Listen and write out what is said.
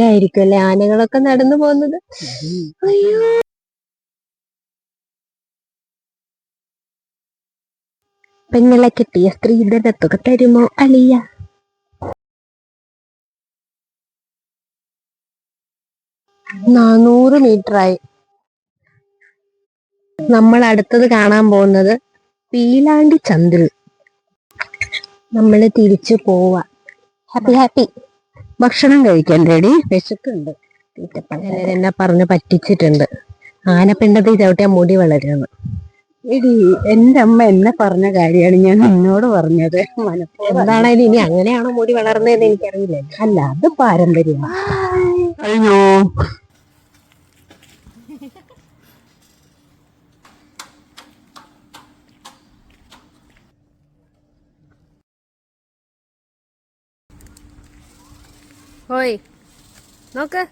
ായിരിക്കും അല്ലെ ആനകളൊക്കെ നടന്നു പോകുന്നത്. അയ്യോ, പെങ്ങളെ കിട്ടിയ സ്ത്രീധനത്തുക തരുമോ അളിയ? 400 മീറ്ററായി. നമ്മൾ അടുത്തത് കാണാൻ പോകുന്നത് പീലാണ്ടി ചന്ദ്രു. നമ്മള് തിരിച്ചു പോവാ. Happy happy. ഭക്ഷണം കഴിക്കണ്ടേടി, വിശക്കുണ്ട്. എല്ലാരും എന്നെ പറഞ്ഞ് പറ്റിച്ചിട്ടുണ്ട്. ആനപ്പിണ്ടത്തിൽ ചവിട്ടിയാ മുടി വളരുന്നു. എടി എന്റെ അമ്മ എന്നെ പറഞ്ഞ കാര്യമാണ് ഞാൻ എന്നോട് പറഞ്ഞത്. എന്താണേലും ഇനി അങ്ങനെയാണോ മുടി വളർന്നതെന്ന് എനിക്കറിയില്ല. അല്ല, അത് പാരമ്പര്യമാണ്. അയ്യോ, ഓയ് നോക്ക്.